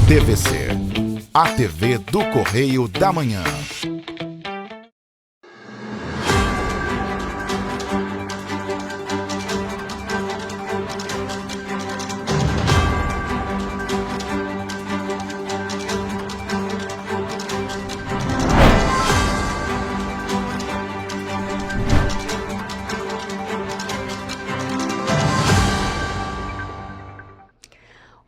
TVC, a TV do Correio da Manhã.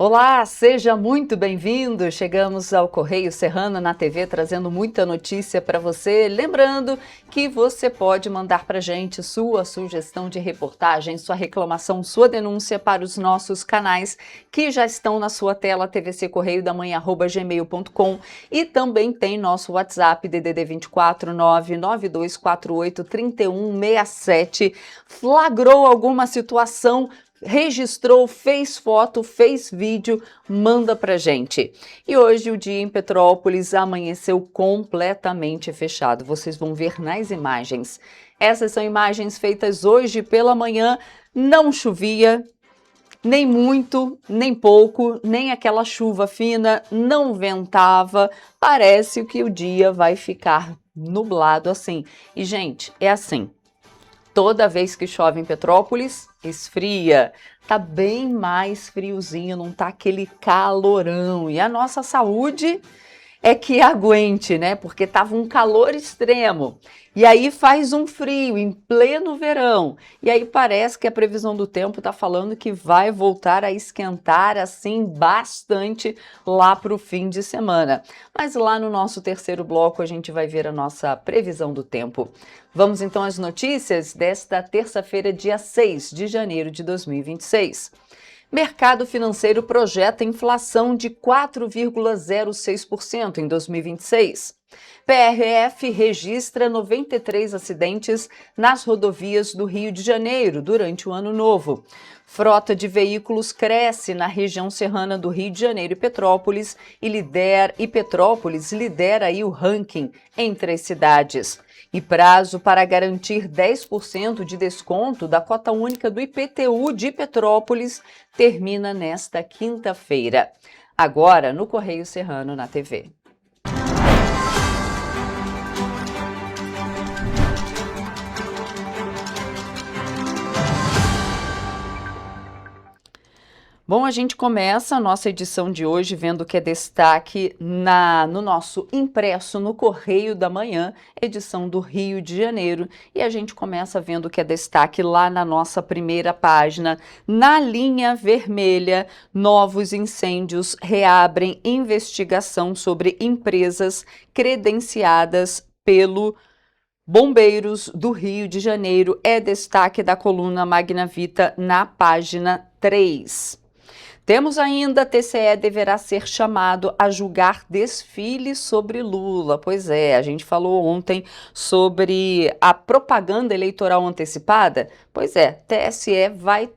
Olá, seja muito bem-vindo. Chegamos ao Correio Serrano na TV trazendo muita notícia para você. Lembrando que você pode mandar para a gente sua sugestão de reportagem, sua reclamação, sua denúncia para os nossos canais que já estão na sua tela, tvccorreiodamanhã@gmail.com, e também tem nosso WhatsApp DDD 24 99248 3167. Flagrou alguma situação? Registrou, fez foto, fez vídeo, manda pra gente. E hoje o dia em Petrópolis amanheceu completamente fechado. Vocês vão ver nas imagens. Essas são imagens feitas hoje pela manhã. Não chovia, nem muito, nem pouco, nem aquela chuva fina, não ventava. Parece que o dia vai ficar nublado assim. E, gente, é assim. Toda vez que chove em Petrópolis, esfria. Tá bem mais friozinho, não tá aquele calorão. E a nossa saúde é que aguente, né? Porque tava um calor extremo. E aí faz um frio em pleno verão. E aí parece que a previsão do tempo tá falando que vai voltar a esquentar assim bastante lá para o fim de semana. Mas lá no nosso terceiro bloco a gente vai ver a nossa previsão do tempo. Vamos então às notícias desta terça-feira, dia 6 de janeiro de 2026. Mercado financeiro projeta inflação de 4,06% em 2026. PRF registra 93 acidentes nas rodovias do Rio de Janeiro durante o ano novo. Frota de veículos cresce na região serrana do Rio de Janeiro e Petrópolis e Petrópolis lidera aí o ranking entre as cidades. E prazo para garantir 10% de desconto da cota única do IPTU de Petrópolis termina nesta quinta-feira. Agora no Correio Serrano na TV. Bom, a gente começa a nossa edição de hoje vendo que é destaque no nosso impresso no Correio da Manhã, edição do Rio de Janeiro. E a gente começa vendo que é destaque lá na nossa primeira página, na linha vermelha, novos incêndios reabrem investigação sobre empresas credenciadas pelo Bombeiros do Rio de Janeiro. É destaque da coluna Magna Vita na página 3. Temos ainda, TCE deverá ser chamado a julgar desfile sobre Lula. Pois é, a gente falou ontem sobre a propaganda eleitoral antecipada. Pois é, TSE vai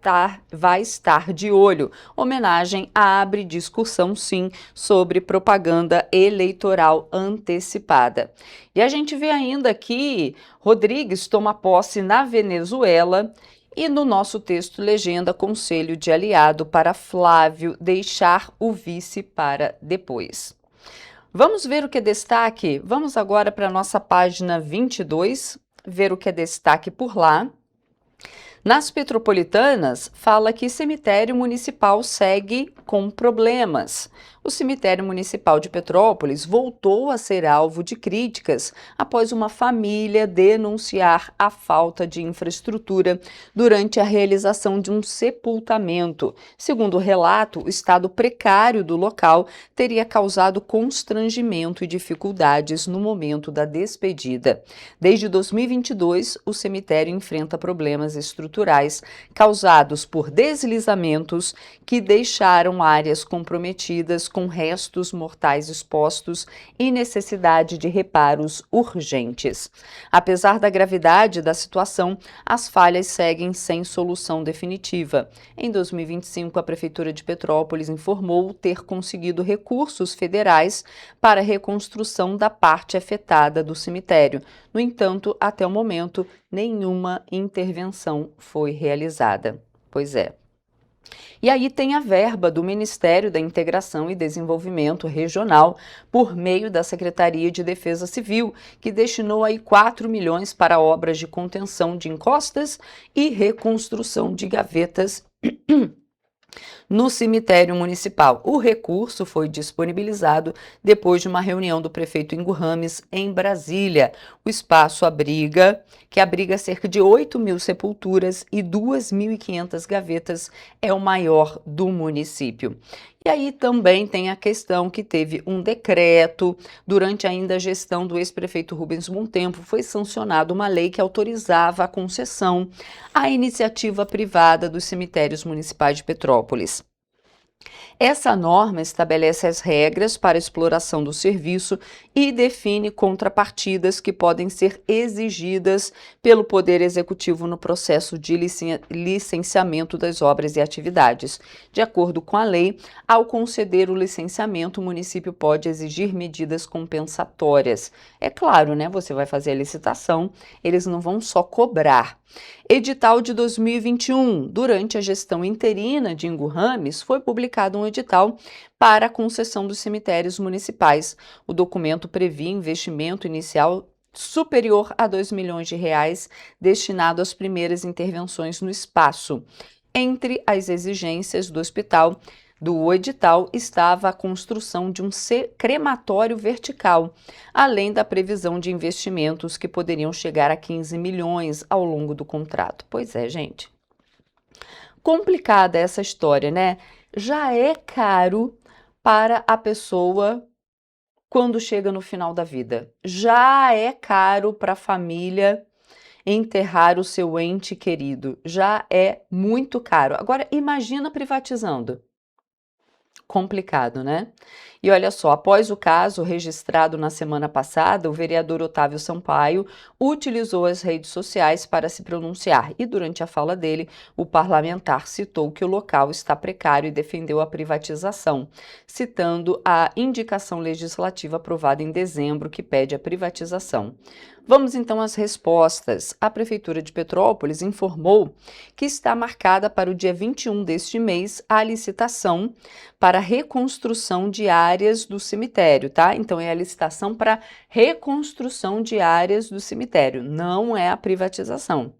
estar de olho. Homenagem abre discussão, sim, sobre propaganda eleitoral antecipada. E a gente vê ainda que Rodrigues toma posse na Venezuela. E no nosso texto, legenda, conselho de aliado para Flávio deixar o vice para depois. Vamos ver o que é destaque? Vamos agora para a nossa página 22, ver o que é destaque por lá. Nas Petropolitanas, fala que cemitério municipal segue com problemas. O cemitério municipal de Petrópolis voltou a ser alvo de críticas após uma família denunciar a falta de infraestrutura durante a realização de um sepultamento. Segundo o relato, o estado precário do local teria causado constrangimento e dificuldades no momento da despedida. Desde 2022, o cemitério enfrenta problemas estruturais causados por deslizamentos que deixaram áreas comprometidas com restos mortais expostos e necessidade de reparos urgentes. Apesar da gravidade da situação, as falhas seguem sem solução definitiva. Em 2025, a Prefeitura de Petrópolis informou ter conseguido recursos federais para a reconstrução da parte afetada do cemitério. No entanto, até o momento, nenhuma intervenção foi realizada. Pois é. E aí tem a verba do Ministério da Integração e Desenvolvimento Regional, por meio da Secretaria de Defesa Civil, que destinou aí 4 milhões para obras de contenção de encostas e reconstrução de gavetas no cemitério municipal. O recurso foi disponibilizado depois de uma reunião do prefeito Ingo Rames em Brasília. O espaço que abriga cerca de 8.000 sepulturas e 2.500 gavetas, é o maior do município. E aí também tem a questão que teve um decreto, durante ainda a gestão do ex-prefeito Rubens Montempo, foi sancionada uma lei que autorizava a concessão à iniciativa privada dos cemitérios municipais de Petrópolis. Essa norma estabelece as regras para a exploração do serviço e define contrapartidas que podem ser exigidas pelo Poder Executivo no processo de licenciamento das obras e atividades. De acordo com a lei, ao conceder o licenciamento, o município pode exigir medidas compensatórias. É claro, né? Você vai fazer a licitação, eles não vão só cobrar. Edital de 2021. Durante a gestão interina de Ingo Rames, foi publicado um edital para a concessão dos cemitérios municipais. O documento previa investimento inicial superior a 2 milhões de reais destinado às primeiras intervenções no espaço. Entre as exigências do edital estava a construção de um crematório vertical, além da previsão de investimentos que poderiam chegar a 15 milhões ao longo do contrato. Pois é, gente. Complicada essa história, né? Já é caro para a pessoa quando chega no final da vida. Já é caro para a família enterrar o seu ente querido. Já é muito caro. Agora, imagina privatizando. Complicado, né? E olha só, após o caso registrado na semana passada, o vereador Otávio Sampaio utilizou as redes sociais para se pronunciar e, durante a fala dele, o parlamentar citou que o local está precário e defendeu a privatização, citando a indicação legislativa aprovada em dezembro que pede a privatização. Vamos então às respostas. A Prefeitura de Petrópolis informou que está marcada para o dia 21 deste mês a licitação para reconstrução de áreas do cemitério, tá? Então é a licitação para reconstrução de áreas do cemitério, não é a privatização.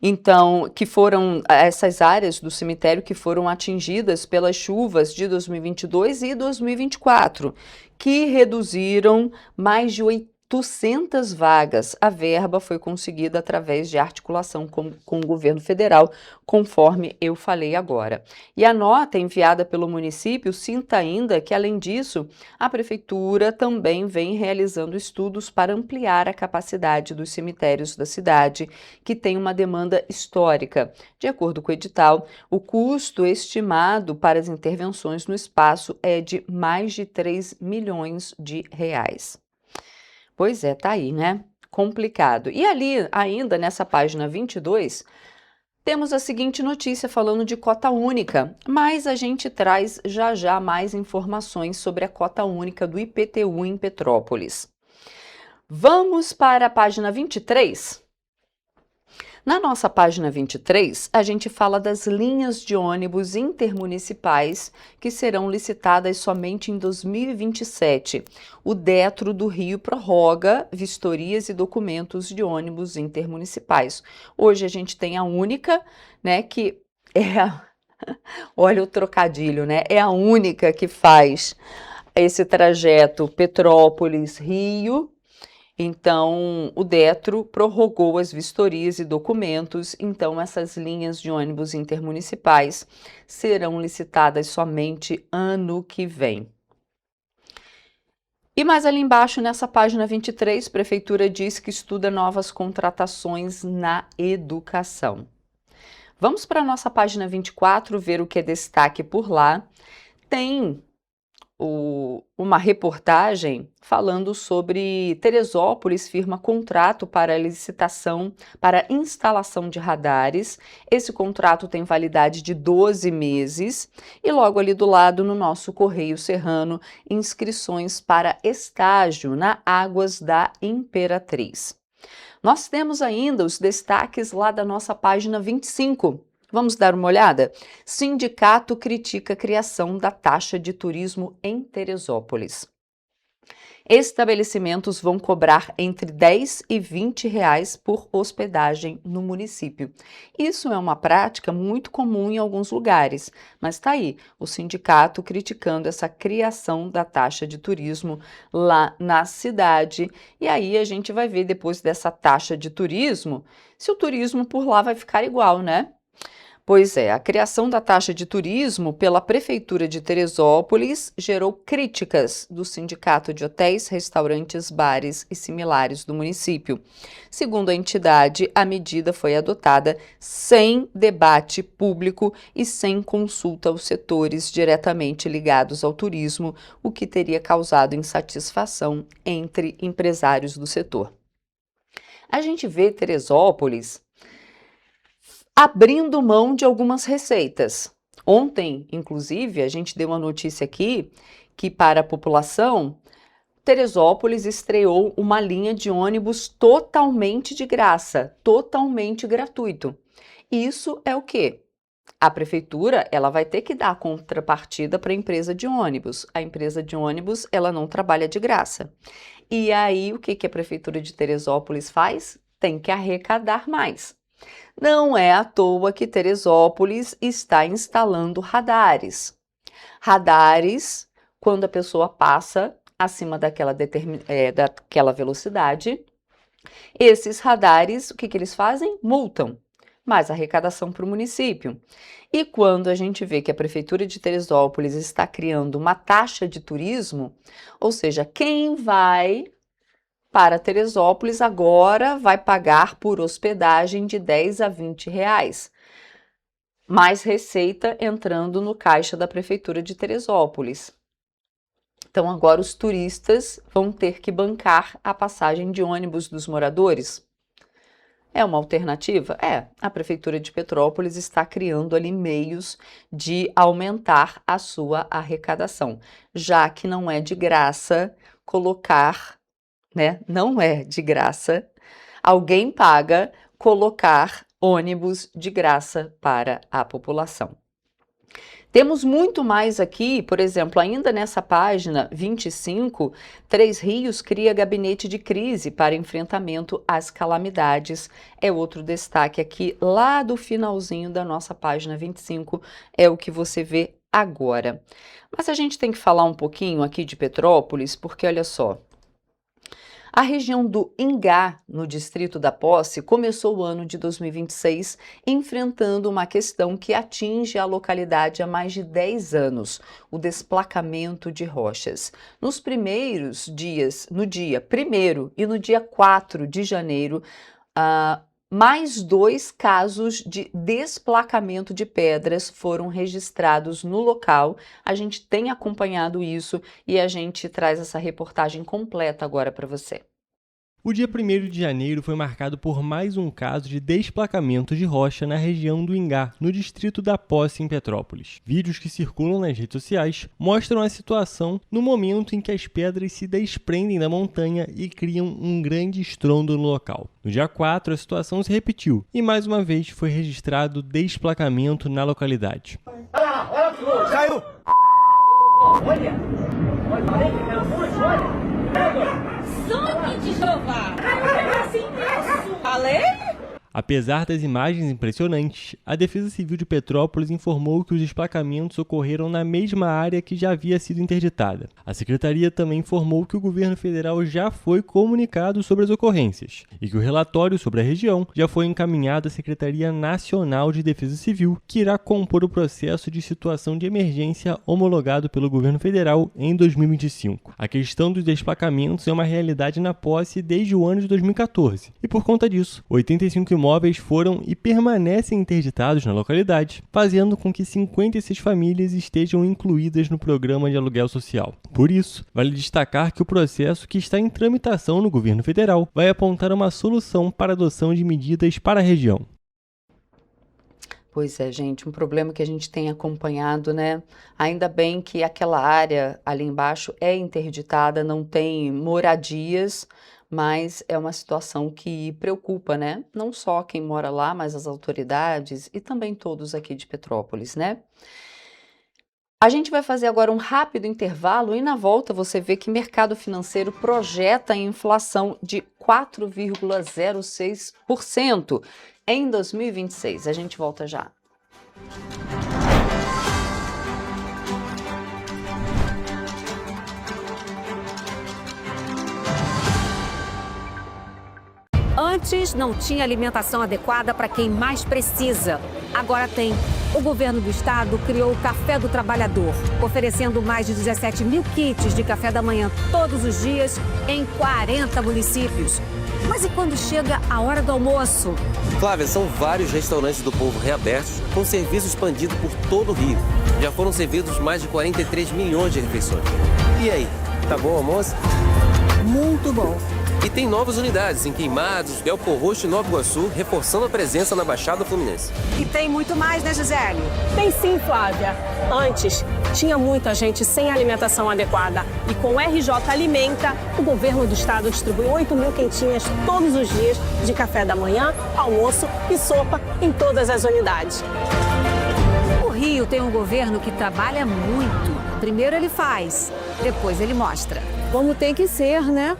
Então, que foram essas áreas do cemitério que foram atingidas pelas chuvas de 2022 e 2024, que reduziram mais de 800 vagas. A verba foi conseguida através de articulação com o governo federal, conforme eu falei agora. E a nota enviada pelo município cita ainda que, além disso, a prefeitura também vem realizando estudos para ampliar a capacidade dos cemitérios da cidade, que tem uma demanda histórica. De acordo com o edital, o custo estimado para as intervenções no espaço é de mais de 3 milhões de reais. Pois é, tá aí, né? Complicado. E ali, ainda nessa página 22, temos a seguinte notícia falando de cota única, mas a gente traz já já mais informações sobre a cota única do IPTU em Petrópolis. Vamos para a página 23? Na nossa página 23, a gente fala das linhas de ônibus intermunicipais que serão licitadas somente em 2027. O Detro do Rio prorroga vistorias e documentos de ônibus intermunicipais. Hoje a gente tem a única, né, que olha o trocadilho, né? É a única que faz esse trajeto Petrópolis-Rio. Então, o Detro prorrogou as vistorias e documentos, então essas linhas de ônibus intermunicipais serão licitadas somente ano que vem. E mais ali embaixo, nessa página 23, a Prefeitura diz que estuda novas contratações na educação. Vamos para a nossa página 24, ver o que é destaque por lá. Tem uma reportagem falando sobre Teresópolis firma contrato para licitação para instalação de radares. Esse contrato tem validade de 12 meses e logo ali do lado no nosso Correio Serrano, inscrições para estágio na Águas da Imperatriz. Nós temos ainda os destaques lá da nossa página 25. Vamos dar uma olhada? Sindicato critica a criação da taxa de turismo em Teresópolis. Estabelecimentos vão cobrar entre 10 e 20 reais por hospedagem no município. Isso é uma prática muito comum em alguns lugares, mas está aí o sindicato criticando essa criação da taxa de turismo lá na cidade. E aí a gente vai ver depois dessa taxa de turismo, se o turismo por lá vai ficar igual, né? Pois é, a criação da taxa de turismo pela Prefeitura de Teresópolis gerou críticas do Sindicato de Hotéis, Restaurantes, Bares e Similares do município. Segundo a entidade, a medida foi adotada sem debate público e sem consulta aos setores diretamente ligados ao turismo, o que teria causado insatisfação entre empresários do setor. A gente vê Teresópolis abrindo mão de algumas receitas. Ontem, inclusive, a gente deu uma notícia aqui que para a população, Teresópolis estreou uma linha de ônibus totalmente de graça, totalmente gratuito. Isso é o quê? A prefeitura, ela vai ter que dar contrapartida para a empresa de ônibus. A empresa de ônibus, ela não trabalha de graça. E aí, o que a prefeitura de Teresópolis faz? Tem que arrecadar mais. Não é à toa que Teresópolis está instalando radares. Radares, quando a pessoa passa acima daquela velocidade, esses radares, o que eles fazem? Multam. Mais arrecadação para o município. E quando a gente vê que a Prefeitura de Teresópolis está criando uma taxa de turismo, ou seja, quem vai para Teresópolis agora vai pagar por hospedagem de 10 a 20 reais. Mais receita entrando no caixa da Prefeitura de Teresópolis. Então agora os turistas vão ter que bancar a passagem de ônibus dos moradores. É uma alternativa? É. A Prefeitura de Petrópolis está criando ali meios de aumentar a sua arrecadação, já que não é de graça colocar, né? Não é de graça. Alguém paga colocar ônibus de graça para a população. Temos muito mais aqui, por exemplo, ainda nessa página 25, Três Rios cria gabinete de crise para enfrentamento às calamidades. É outro destaque aqui, lá do finalzinho da nossa página 25, é o que você vê agora. Mas a gente tem que falar um pouquinho aqui de Petrópolis, porque olha só, a região do Ingá, no distrito da Posse, começou o ano de 2026 enfrentando uma questão que atinge a localidade há mais de 10 anos, o desplacamento de rochas. Nos primeiros dias, no dia 1º e no dia 4 de janeiro, mais 2 casos de desplacamento de pedras foram registrados no local. A gente tem acompanhado isso e a gente traz essa reportagem completa agora para você. O dia 1º de janeiro foi marcado por mais um caso de desplacamento de rocha na região do Ingá, no distrito da Posse, em Petrópolis. Vídeos que circulam nas redes sociais mostram a situação no momento em que as pedras se desprendem da montanha e criam um grande estrondo no local. No dia 4, a situação se repetiu e mais uma vez foi registrado desplacamento na localidade. Caiu! Olha! Sangue de Jeová! Assim mesmo! Falei? Apesar das imagens impressionantes, a Defesa Civil de Petrópolis informou que os desplacamentos ocorreram na mesma área que já havia sido interditada. A Secretaria também informou que o governo federal já foi comunicado sobre as ocorrências e que o relatório sobre a região já foi encaminhado à Secretaria Nacional de Defesa Civil, que irá compor o processo de situação de emergência homologado pelo governo federal em 2025. A questão dos desplacamentos é uma realidade na Posse desde o ano de 2014 e, por conta disso, 85 imóveis foram e permanecem interditados na localidade, fazendo com que 56 famílias estejam incluídas no programa de aluguel social. Por isso, vale destacar que o processo que está em tramitação no governo federal vai apontar uma solução para a adoção de medidas para a região. Pois é, gente, um problema que a gente tem acompanhado, né? Ainda bem que aquela área ali embaixo é interditada, não tem moradias, mas é uma situação que preocupa, né? Não só quem mora lá, mas as autoridades e também todos aqui de Petrópolis, né? A gente vai fazer agora um rápido intervalo e na volta você vê que o mercado financeiro projeta a inflação de 4,06% em 2026. A gente volta já. Antes não tinha alimentação adequada para quem mais precisa. Agora tem. O governo do estado criou o Café do Trabalhador, oferecendo mais de 17 mil kits de café da manhã todos os dias em 40 municípios. Mas e quando chega a hora do almoço? Flávia, são vários restaurantes do povo reabertos com serviço expandido por todo o Rio. Já foram servidos mais de 43 milhões de refeições. E aí, tá bom o almoço? Muito bom. E tem novas unidades em Queimados, Belfor Roxo e Nova Iguaçu, reforçando a presença na Baixada Fluminense. E tem muito mais, né, Gisele? Tem sim, Flávia. Antes, tinha muita gente sem alimentação adequada. E com o RJ Alimenta, o governo do estado distribui 8 mil quentinhas todos os dias de café da manhã, almoço e sopa em todas as unidades. O Rio tem um governo que trabalha muito. Primeiro ele faz, depois ele mostra. Como tem que ser, né?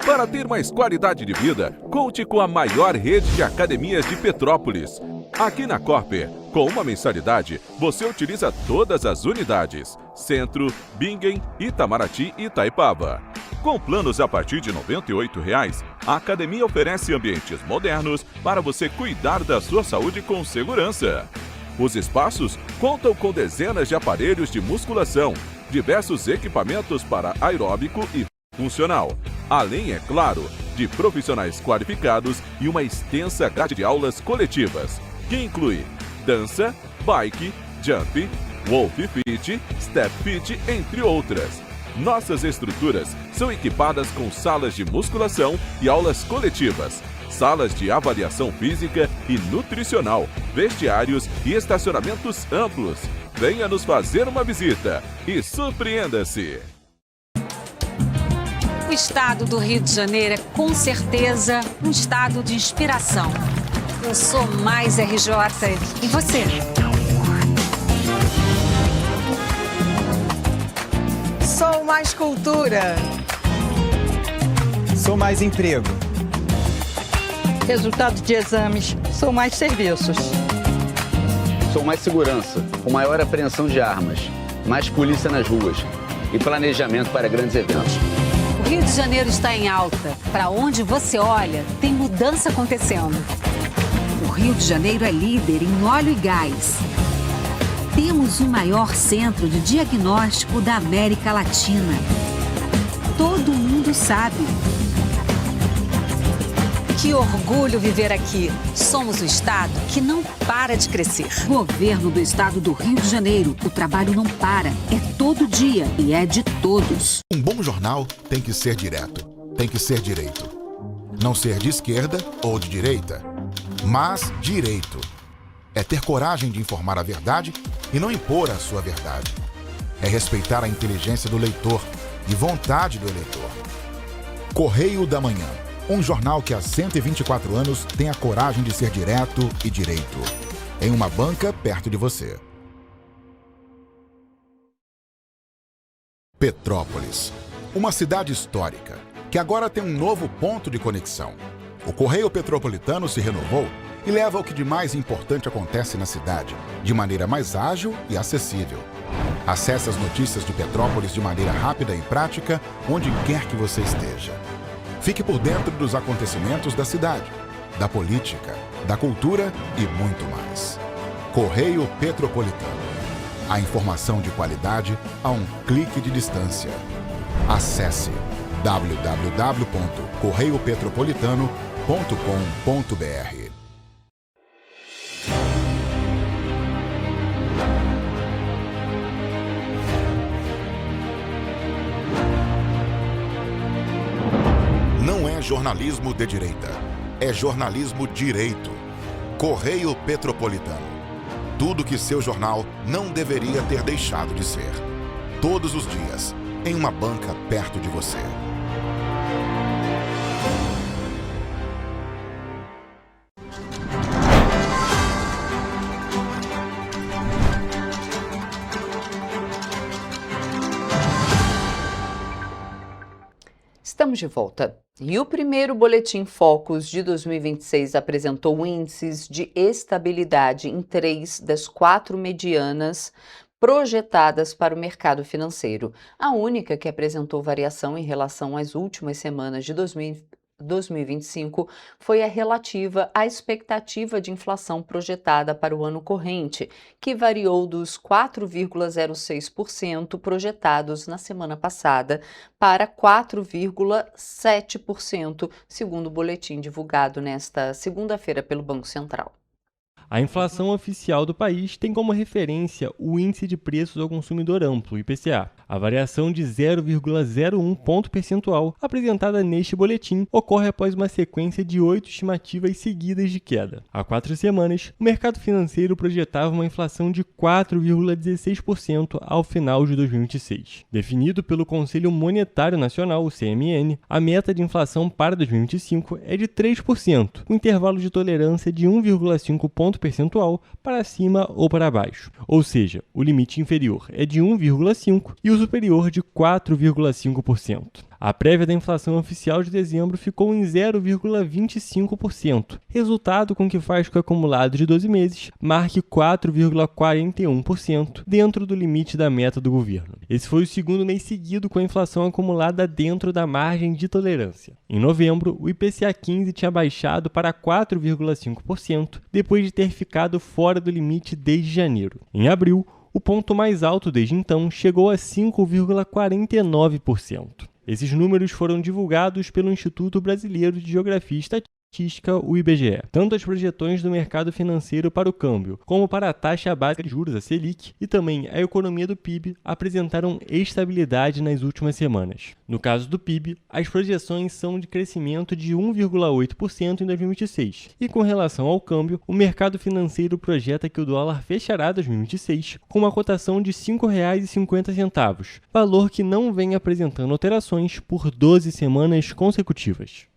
Para ter mais qualidade de vida, conte com a maior rede de academias de Petrópolis. Aqui na Corper, com uma mensalidade, você utiliza todas as unidades: Centro, Bingen, Itamaraty e Itaipava. Com planos a partir de R$ 98,00, a academia oferece ambientes modernos para você cuidar da sua saúde com segurança. Os espaços contam com dezenas de aparelhos de musculação, diversos equipamentos para aeróbico e funcional, além, é claro, de profissionais qualificados e uma extensa grade de aulas coletivas, que inclui dança, bike, jump, wolf fit, step fit, entre outras. Nossas estruturas são equipadas com salas de musculação e aulas coletivas, salas de avaliação física e nutricional, vestiários e estacionamentos amplos. Venha nos fazer uma visita e surpreenda-se! O estado do Rio de Janeiro é, com certeza, um estado de inspiração. Eu sou mais RJ. E você? Sou mais cultura. Sou mais emprego. Resultado de exames. Sou mais serviços. Sou mais segurança, com maior apreensão de armas, mais polícia nas ruas e planejamento para grandes eventos. O Rio de Janeiro está em alta. Para onde você olha, tem mudança acontecendo. O Rio de Janeiro é líder em óleo e gás. Temos o maior centro de diagnóstico da América Latina. Todo mundo sabe. Que orgulho viver aqui. Somos o estado que não para de crescer. Governo do estado do Rio de Janeiro. O trabalho não para. É todo dia e é de todos. Um bom jornal tem que ser direto, tem que ser direito. Não ser de esquerda ou de direita, mas direito. É ter coragem de informar a verdade e não impor a sua verdade. É respeitar a inteligência do leitor e vontade do eleitor. Correio da Manhã. Um jornal que há 124 anos tem a coragem de ser direto e direito. Em uma banca perto de você. Petrópolis. Uma cidade histórica, que agora tem um novo ponto de conexão. O Correio Petropolitano se renovou e leva o que de mais importante acontece na cidade, de maneira mais ágil e acessível. Acesse as notícias de Petrópolis de maneira rápida e prática, onde quer que você esteja. Fique por dentro dos acontecimentos da cidade, da política, da cultura e muito mais. Correio Petropolitano. A informação de qualidade a um clique de distância. Acesse www.correiopetropolitano.com.br. Não é jornalismo de direita, é jornalismo direito. Correio Petropolitano. Tudo que seu jornal não deveria ter deixado de ser. todos os dias, em uma banca perto de você. Estamos de volta. E o primeiro Boletim Focus de 2026 apresentou índices de estabilidade em 3 das 4 medianas projetadas para o mercado financeiro. A única que apresentou variação em relação às últimas semanas de 2025 foi a relativa à expectativa de inflação projetada para o ano corrente, que variou dos 4,06% projetados na semana passada para 4,7%, segundo o boletim divulgado nesta segunda-feira pelo Banco Central. A inflação oficial do país tem como referência o Índice de Preços ao Consumidor Amplo, IPCA. A variação de 0,01 ponto percentual apresentada neste boletim ocorre após uma sequência de 8 estimativas seguidas de queda. Há 4 semanas, o mercado financeiro projetava uma inflação de 4,16% ao final de 2026. Definido pelo Conselho Monetário Nacional, o CMN, a meta de inflação para 2025 é de 3%, com intervalo de tolerância de 1,5 ponto percentual para cima ou para baixo. Ou seja, o limite inferior é de 1,5% e o superior de 4,5%. A prévia da inflação oficial de dezembro ficou em 0,25%, resultado com que faz que o acumulado de 12 meses marque 4,41% dentro do limite da meta do governo. Esse foi o segundo mês seguido com a inflação acumulada dentro da margem de tolerância. Em novembro, o IPCA 15 tinha baixado para 4,5%, depois de ter ficado fora do limite desde janeiro. Em abril, o ponto mais alto desde então chegou a 5,49%. Esses números foram divulgados pelo Instituto Brasileiro de Geografia e Estatística, o IBGE. Tanto as projeções do mercado financeiro para o câmbio, como para a taxa básica de juros, a Selic, e também a economia do PIB apresentaram estabilidade nas últimas semanas. No caso do PIB, as projeções são de crescimento de 1,8% em 2026. E com relação ao câmbio, o mercado financeiro projeta que o dólar fechará 2026 com uma cotação de R$ 5,50, valor que não vem apresentando alterações por 12 semanas consecutivas.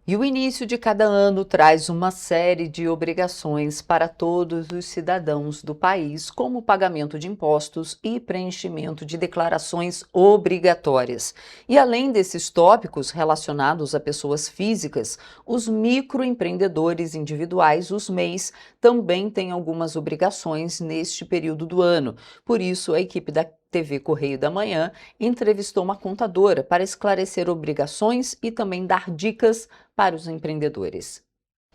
E o início de cada ano traz uma série de obrigações para todos os cidadãos do país, como o pagamento de impostos e preenchimento de declarações obrigatórias. E além desses tópicos relacionados a pessoas físicas, os microempreendedores individuais, os MEIs, também têm algumas obrigações neste período do ano. Por isso, a equipe da TV Correio da Manhã entrevistou uma contadora para esclarecer obrigações e também dar dicas para os empreendedores.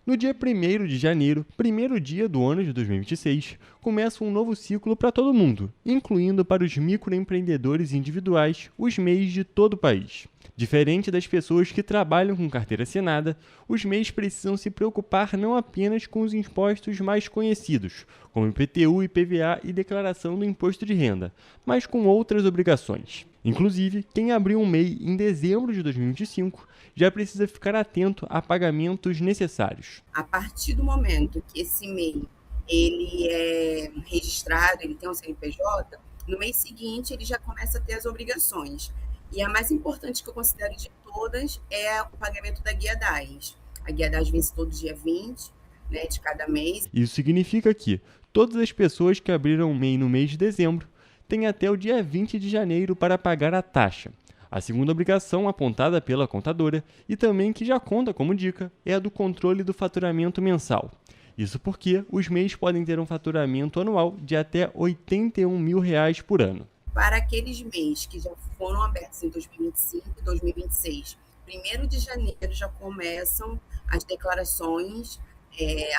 No dia 1º de janeiro, primeiro dia do ano de 2026, começa um novo ciclo para todo mundo, incluindo para os microempreendedores individuais, os MEIs de todo o país. Diferente das pessoas que trabalham com carteira assinada, os MEIs precisam se preocupar não apenas com os impostos mais conhecidos, como IPTU, IPVA e declaração do imposto de renda, mas com outras obrigações. Inclusive, quem abriu um MEI em dezembro de 2025 já precisa ficar atento a pagamentos necessários. A partir do momento que esse MEI ele é registrado, ele tem um CNPJ, no mês seguinte ele já começa a ter as obrigações. E a mais importante que eu considero de todas é o pagamento da Guia DAS. A Guia DAS vence todo dia 20, né, de cada mês. Isso significa que todas as pessoas que abriram um MEI no mês de dezembro têm até o dia 20 de janeiro para pagar a taxa. A segunda obrigação apontada pela contadora, e também que já conta como dica, é a do controle do faturamento mensal. Isso porque os MEIs podem ter um faturamento anual de até R$ 81 mil por ano. Para aqueles MEIs que já foram abertos em 2025 e 2026, 1º de janeiro já começam as declarações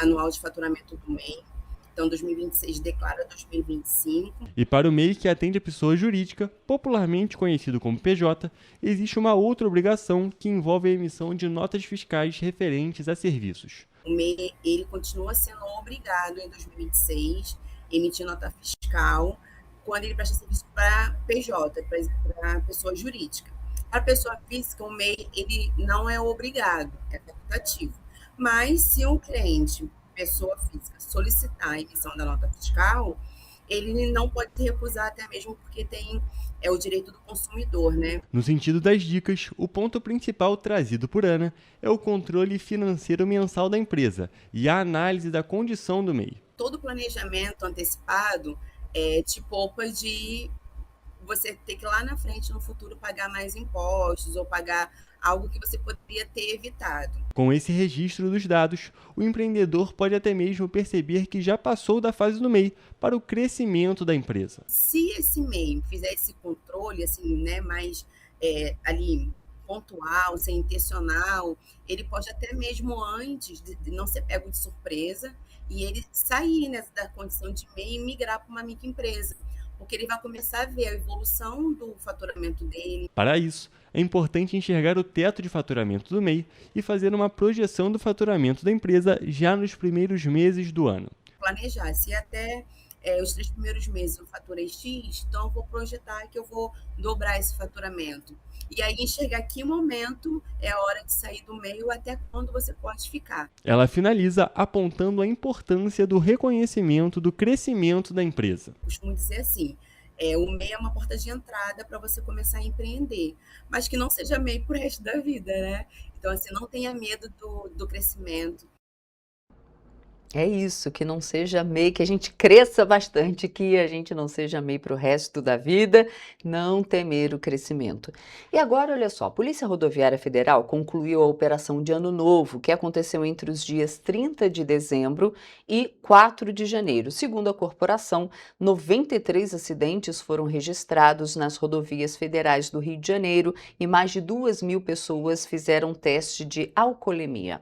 anual de faturamento do MEI. Então, 2026 declara 2025. E para o MEI que atende a pessoa jurídica, popularmente conhecido como PJ, existe uma outra obrigação que envolve a emissão de notas fiscais referentes a serviços. O MEI ele continua sendo obrigado em 2026 a emitir nota fiscal quando ele presta serviço para PJ, para pessoa jurídica. Para a pessoa física, o MEI ele não é obrigado, é facultativo. Mas se o cliente pessoa física solicitar a emissão da nota fiscal, ele não pode se recusar, até mesmo porque tem o direito do consumidor, né? No sentido das dicas, o ponto principal trazido por Ana é o controle financeiro mensal da empresa e a análise da condição do MEI. Todo planejamento antecipado te poupa de você ter que lá na frente, no futuro, pagar mais impostos ou pagar algo que você poderia ter evitado. Com esse registro dos dados, o empreendedor pode até mesmo perceber que já passou da fase do MEI para o crescimento da empresa. Se esse MEI fizer esse controle assim, né, mais ali pontual, sem intencional, ele pode até mesmo antes de não ser pego de surpresa e ele sair da condição de MEI e migrar para uma microempresa, porque ele vai começar a ver a evolução do faturamento dele. Para isso, é importante enxergar o teto de faturamento do MEI e fazer uma projeção do faturamento da empresa já nos primeiros meses do ano. Planejar, se até os 3 primeiros meses eu faturei X, então eu vou projetar que eu vou dobrar esse faturamento. E aí enxergar que momento é a hora de sair do meio, até quando você pode ficar. Ela finaliza apontando a importância do reconhecimento do crescimento da empresa. Costumo dizer assim, o MEI é uma porta de entrada para você começar a empreender, mas que não seja MEI pro resto da vida, né? Então, assim, não tenha medo do crescimento. É isso, que não seja MEI, que a gente cresça bastante, que a gente não seja MEI para o resto da vida, não temer o crescimento. E agora, olha só, a Polícia Rodoviária Federal concluiu a operação de Ano Novo, que aconteceu entre os dias 30 de dezembro e 4 de janeiro. Segundo a corporação, 93 acidentes foram registrados nas rodovias federais do Rio de Janeiro e mais de 2.000 pessoas fizeram teste de alcoolemia.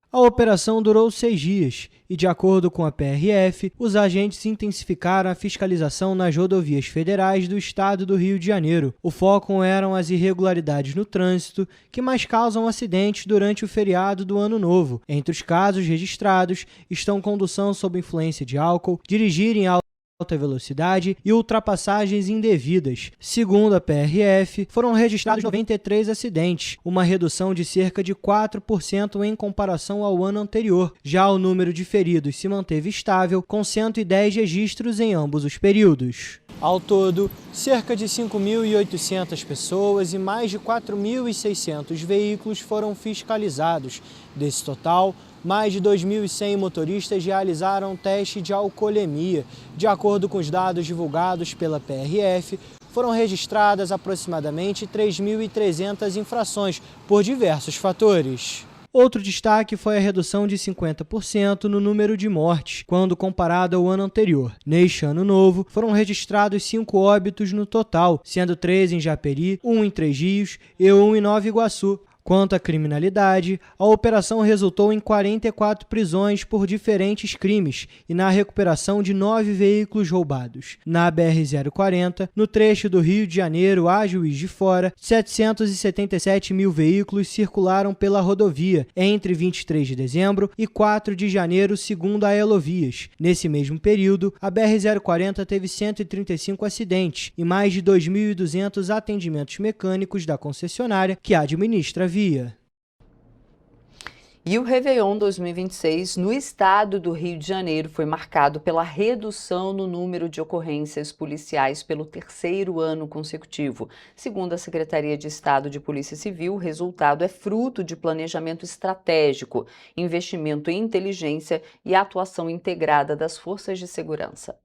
A operação durou 6 dias e, de acordo com a PRF, os agentes intensificaram a fiscalização nas rodovias federais do estado do Rio de Janeiro. O foco eram as irregularidades no trânsito que mais causam acidentes durante o feriado do Ano Novo. Entre os casos registrados estão condução sob influência de álcool, dirigir em alta velocidade e ultrapassagens indevidas. Segundo a PRF, foram registrados 93 acidentes, uma redução de cerca de 4% em comparação ao ano anterior. Já o número de feridos se manteve estável, com 110 registros em ambos os períodos. Ao todo, cerca de 5.800 pessoas e mais de 4.600 veículos foram fiscalizados. Desse total, mais de 2.100 motoristas realizaram teste de alcoolemia. De acordo com os dados divulgados pela PRF, foram registradas aproximadamente 3.300 infrações por diversos fatores. Outro destaque foi a redução de 50% no número de mortes, quando comparado ao ano anterior. Neste ano novo, foram registrados 5 óbitos no total, sendo 3 em Japeri, 1 em Três Rios e 1 em Nova Iguaçu. Quanto à criminalidade, a operação resultou em 44 prisões por diferentes crimes e na recuperação de 9 veículos roubados. Na BR-040, no trecho do Rio de Janeiro a Juiz de Fora, 777 mil veículos circularam pela rodovia entre 23 de dezembro e 4 de janeiro, segundo a Elovias. Nesse mesmo período, a BR-040 teve 135 acidentes e mais de 2.200 atendimentos mecânicos da concessionária que administra a via. E o Réveillon 2026 no estado do Rio de Janeiro foi marcado pela redução no número de ocorrências policiais pelo 3º ano consecutivo. Segundo a Secretaria de Estado de Polícia Civil, o resultado é fruto de planejamento estratégico, investimento em inteligência e atuação integrada das forças de segurança.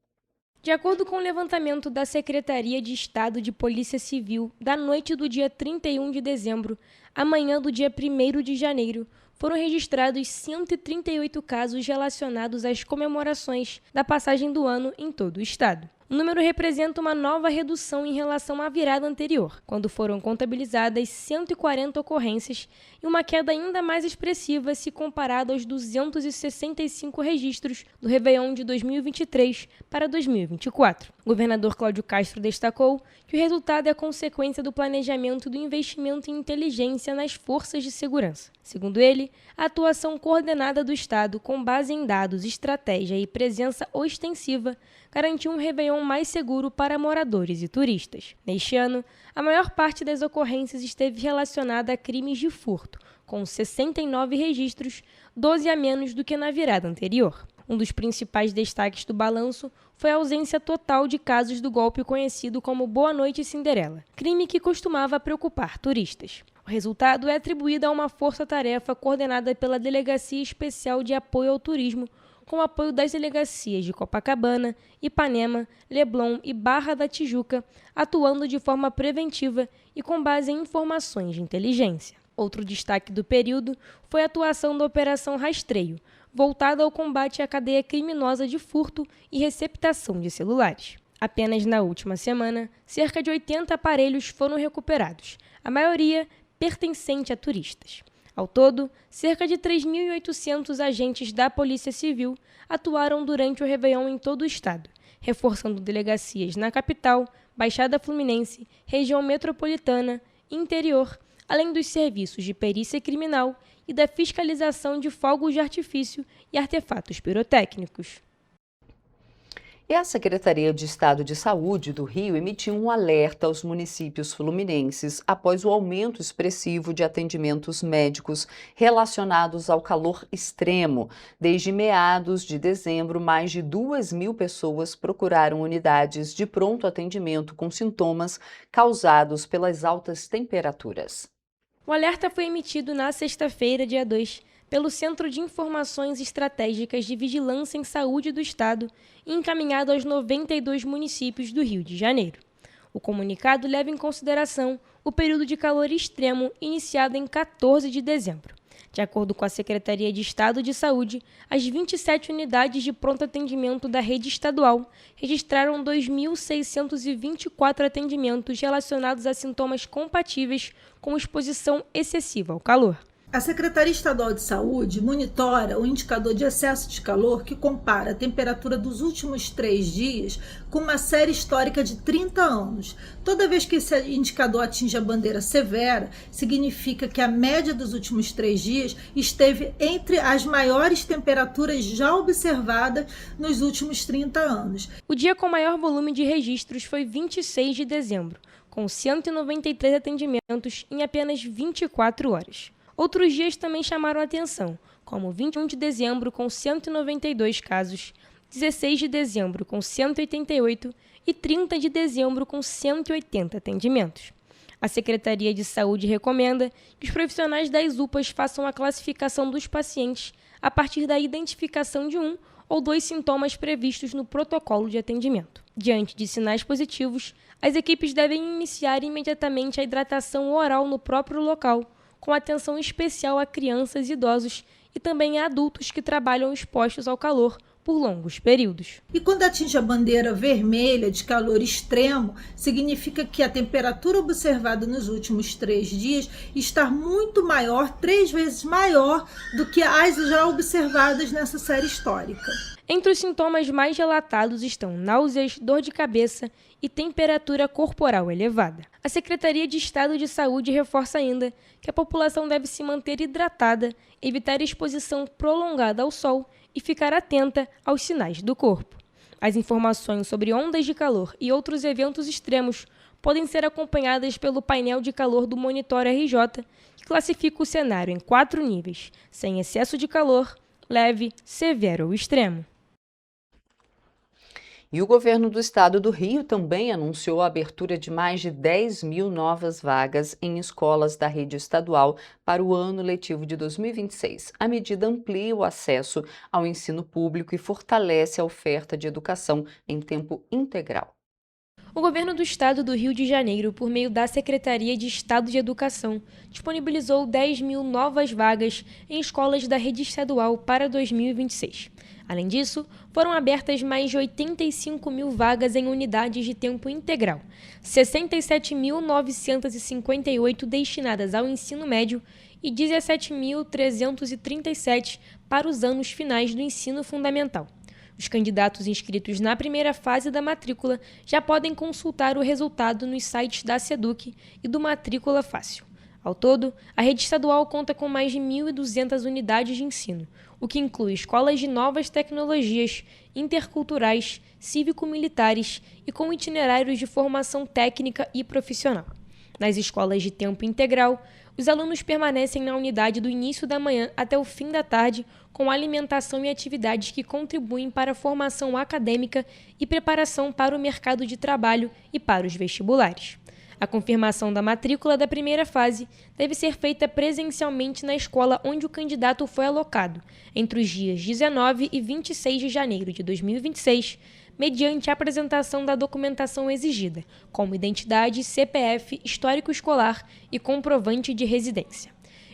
De acordo com o levantamento da Secretaria de Estado de Polícia Civil, da noite do dia 31 de dezembro à manhã do dia 1º de janeiro, foram registrados 138 casos relacionados às comemorações da passagem do ano em todo o estado. O número representa uma nova redução em relação à virada anterior, quando foram contabilizadas 140 ocorrências e uma queda ainda mais expressiva se comparado aos 265 registros do Réveillon de 2023 para 2024. O governador Cláudio Castro destacou que o resultado é consequência do planejamento do investimento em inteligência nas forças de segurança. Segundo ele, a atuação coordenada do Estado com base em dados, estratégia e presença ostensiva garantiu um Réveillon mais seguro para moradores e turistas. Neste ano, a maior parte das ocorrências esteve relacionada a crimes de furto, com 69 registros, 12 a menos do que na virada anterior. Um dos principais destaques do balanço foi a ausência total de casos do golpe conhecido como Boa Noite Cinderela, crime que costumava preocupar turistas. O resultado é atribuído a uma força-tarefa coordenada pela Delegacia Especial de Apoio ao Turismo, com o apoio das delegacias de Copacabana, Ipanema, Leblon e Barra da Tijuca, atuando de forma preventiva e com base em informações de inteligência. Outro destaque do período foi a atuação da Operação Rastreio, voltada ao combate à cadeia criminosa de furto e receptação de celulares. Apenas na última semana, cerca de 80 aparelhos foram recuperados, a maioria pertencente a turistas. Ao todo, cerca de 3.800 agentes da Polícia Civil atuaram durante o Réveillon em todo o estado, reforçando delegacias na capital, Baixada Fluminense, região metropolitana, interior, além dos serviços de perícia criminal e da fiscalização de fogos de artifício e artefatos pirotécnicos. E a Secretaria de Estado de Saúde do Rio emitiu um alerta aos municípios fluminenses após o aumento expressivo de atendimentos médicos relacionados ao calor extremo. Desde meados de dezembro, mais de 2.000 pessoas procuraram unidades de pronto atendimento com sintomas causados pelas altas temperaturas. O alerta foi emitido na sexta-feira, dia 2, pelo Centro de Informações Estratégicas de Vigilância em Saúde do Estado e encaminhado aos 92 municípios do Rio de Janeiro. O comunicado leva em consideração o período de calor extremo iniciado em 14 de dezembro. De acordo com a Secretaria de Estado de Saúde, as 27 unidades de pronto atendimento da rede estadual registraram 2.624 atendimentos relacionados a sintomas compatíveis com exposição excessiva ao calor. A Secretaria Estadual de Saúde monitora o indicador de excesso de calor que compara a temperatura dos últimos 3 dias com uma série histórica de 30 anos. Toda vez que esse indicador atinge a bandeira severa, significa que a média dos últimos 3 dias esteve entre as maiores temperaturas já observadas nos últimos 30 anos. O dia com maior volume de registros foi 26 de dezembro, com 193 atendimentos em apenas 24 horas. Outros dias também chamaram a atenção, como 21 de dezembro com 192 casos, 16 de dezembro com 188 e 30 de dezembro com 180 atendimentos. A Secretaria de Saúde recomenda que os profissionais das UPAs façam a classificação dos pacientes a partir da identificação de um ou 2 sintomas previstos no protocolo de atendimento. Diante de sinais positivos, as equipes devem iniciar imediatamente a hidratação oral no próprio local, com atenção especial a crianças e idosos e também a adultos que trabalham expostos ao calor por longos períodos. E quando atinge a bandeira vermelha de calor extremo, significa que a temperatura observada nos últimos 3 dias está muito maior, 3 vezes maior do que as já observadas nessa série histórica. Entre os sintomas mais relatados estão náuseas, dor de cabeça e temperatura corporal elevada. A Secretaria de Estado de Saúde reforça ainda que a população deve se manter hidratada, evitar exposição prolongada ao sol e ficar atenta aos sinais do corpo. As informações sobre ondas de calor e outros eventos extremos podem ser acompanhadas pelo painel de calor do Monitor RJ, que classifica o cenário em 4 níveis, sem excesso de calor, leve, severo ou extremo. E o governo do estado do Rio também anunciou a abertura de mais de 10.000 novas vagas em escolas da rede estadual para o ano letivo de 2026. A medida amplia o acesso ao ensino público e fortalece a oferta de educação em tempo integral. O governo do estado do Rio de Janeiro, por meio da Secretaria de Estado de Educação, disponibilizou 10.000 novas vagas em escolas da rede estadual para 2026. Além disso, foram abertas mais de 85.000 vagas em unidades de tempo integral, 67.958 destinadas ao ensino médio e 17.337 para os anos finais do ensino fundamental. Os candidatos inscritos na primeira fase da matrícula já podem consultar o resultado nos sites da SEDUC e do Matrícula Fácil. Ao todo, a rede estadual conta com mais de 1.200 unidades de ensino, o que inclui escolas de novas tecnologias, interculturais, cívico-militares e com itinerários de formação técnica e profissional. Nas escolas de tempo integral, os alunos permanecem na unidade do início da manhã até o fim da tarde, com alimentação e atividades que contribuem para a formação acadêmica e preparação para o mercado de trabalho e para os vestibulares. A confirmação da matrícula da primeira fase deve ser feita presencialmente na escola onde o candidato foi alocado, entre os dias 19 e 26 de janeiro de 2026, mediante a apresentação da documentação exigida, como identidade, CPF, histórico escolar e comprovante de residência.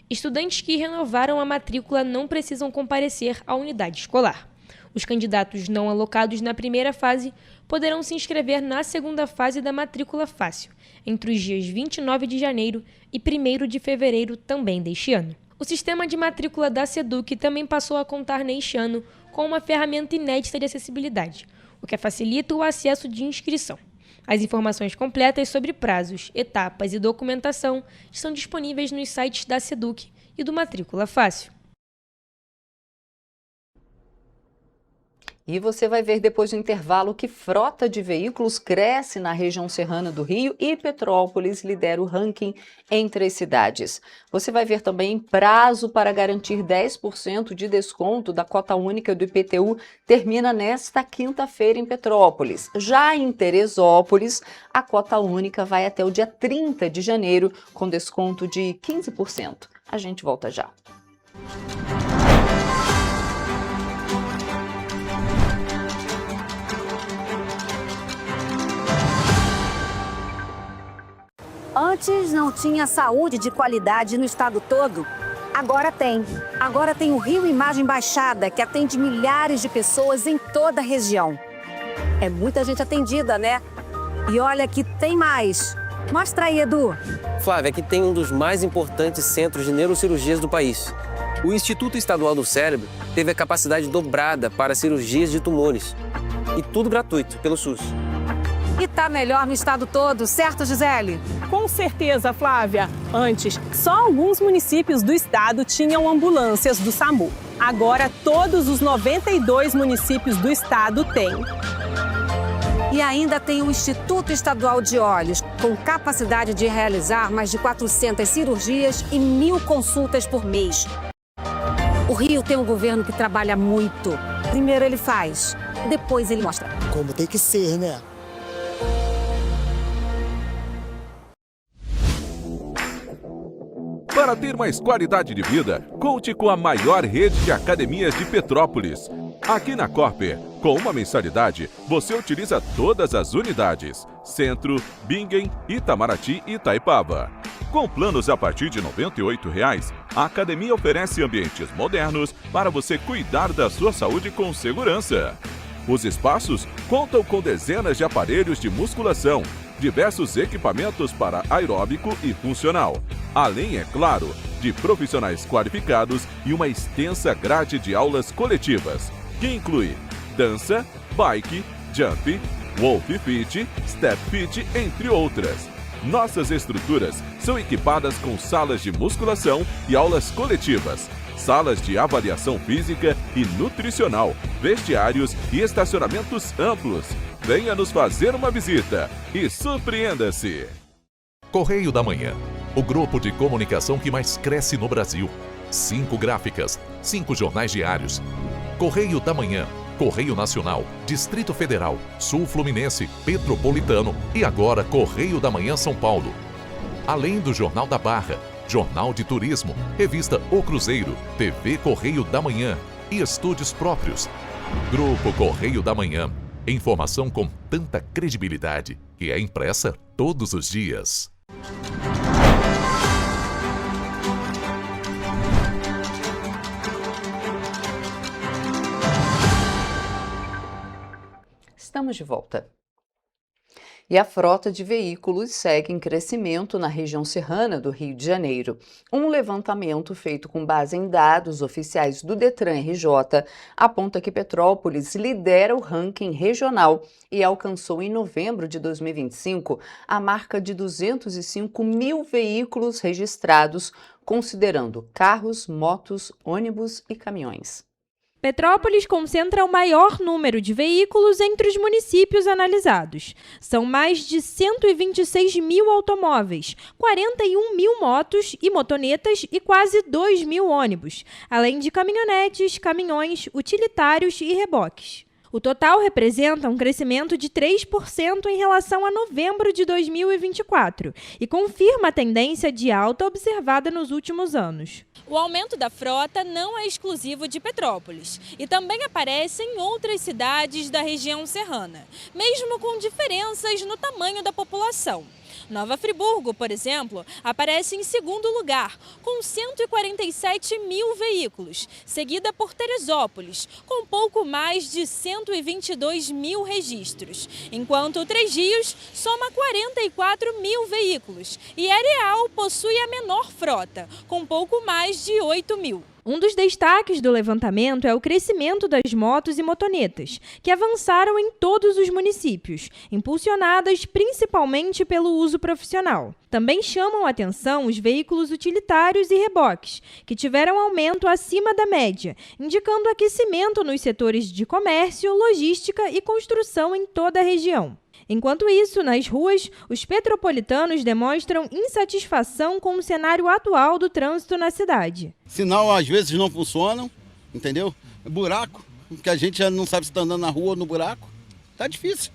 Estudantes que renovaram a matrícula não precisam comparecer à unidade escolar. Os candidatos não alocados na primeira fase poderão se inscrever na segunda fase da matrícula fácil, entre os dias 29 de janeiro e 1º de fevereiro também deste ano. O sistema de matrícula da SEDUC também passou a contar neste ano com uma ferramenta inédita de acessibilidade, o que facilita o acesso de inscrição. As informações completas sobre prazos, etapas e documentação estão disponíveis nos sites da SEDUC e do Matrícula Fácil. E você vai ver depois do intervalo que frota de veículos cresce na região serrana do Rio e Petrópolis lidera o ranking entre as cidades. Você vai ver também prazo para garantir 10% de desconto da cota única do IPTU termina nesta quinta-feira em Petrópolis. Já em Teresópolis, a cota única vai até o dia 30 de janeiro com desconto de 15%. A gente volta já. Antes não tinha saúde de qualidade no estado todo. Agora tem. Agora tem o Rio Imagem Baixada, que atende milhares de pessoas em toda a região. É muita gente atendida, né? E olha que tem mais. Mostra aí, Edu. Flávia, aqui tem um dos mais importantes centros de neurocirurgias do país. O Instituto Estadual do Cérebro teve a capacidade dobrada para cirurgias de tumores. E tudo gratuito, pelo SUS. E tá melhor no estado todo, certo, Gisele? Com certeza, Flávia. Antes, só alguns municípios do estado tinham ambulâncias do SAMU. Agora, todos os 92 municípios do estado têm. E ainda tem o Instituto Estadual de Olhos, com capacidade de realizar mais de 400 cirurgias e 1.000 consultas por mês. O Rio tem um governo que trabalha muito. Primeiro ele faz, depois ele mostra. Como tem que ser, né? Para ter mais qualidade de vida, conte com a maior rede de academias de Petrópolis. Aqui na Corper, com uma mensalidade, você utiliza todas as unidades: Centro, Bingen, Itamaraty e Itaipava. Com planos a partir de R$ 98,00, a academia oferece ambientes modernos para você cuidar da sua saúde com segurança. Os espaços contam com dezenas de aparelhos de musculação, diversos equipamentos para aeróbico e funcional, além, é claro, de profissionais qualificados e uma extensa grade de aulas coletivas, que inclui dança, bike, jump, wolf fit, step fit, entre outras. Nossas estruturas são equipadas com salas de musculação e aulas coletivas, salas de avaliação física e nutricional, vestiários e estacionamentos amplos. Venha nos fazer uma visita e surpreenda-se! Correio da Manhã, o grupo de comunicação que mais cresce no Brasil. 5 gráficas, 5 jornais diários. Correio da Manhã, Correio Nacional, Distrito Federal, Sul Fluminense, Petropolitano e agora Correio da Manhã São Paulo. Além do Jornal da Barra, Jornal de Turismo, Revista O Cruzeiro, TV Correio da Manhã e estúdios próprios. Grupo Correio da Manhã. Informação com tanta credibilidade que é impressa todos os dias. Estamos de volta. E a frota de veículos segue em crescimento na região serrana do Rio de Janeiro. Um levantamento feito com base em dados oficiais do Detran RJ aponta que Petrópolis lidera o ranking regional e alcançou em novembro de 2025 a marca de 205 mil veículos registrados, considerando carros, motos, ônibus e caminhões. Petrópolis concentra o maior número de veículos entre os municípios analisados. São mais de 126 mil automóveis, 41 mil motos e motonetas e quase 2 mil ônibus, além de caminhonetes, caminhões, utilitários e reboques. O total representa um crescimento de 3% em relação a novembro de 2024 e confirma a tendência de alta observada nos últimos anos. O aumento da frota não é exclusivo de Petrópolis e também aparece em outras cidades da região serrana, mesmo com diferenças no tamanho da população. Nova Friburgo, por exemplo, aparece em segundo lugar, com 147 mil veículos, seguida por Teresópolis, com pouco mais de 122 mil registros, enquanto Três Rios soma 44 mil veículos e Areal possui a menor frota, com pouco mais de 8 mil. Um dos destaques do levantamento é o crescimento das motos e motonetas, que avançaram em todos os municípios, impulsionadas principalmente pelo uso profissional. Também chamam a atenção os veículos utilitários e reboques, que tiveram aumento acima da média, indicando aquecimento nos setores de comércio, logística e construção em toda a região. Enquanto isso, nas ruas, os petropolitanos demonstram insatisfação com o cenário atual do trânsito na cidade. Sinal às vezes não funcionam, entendeu? Buraco, que a gente já não sabe se está andando na rua ou no buraco. Tá difícil.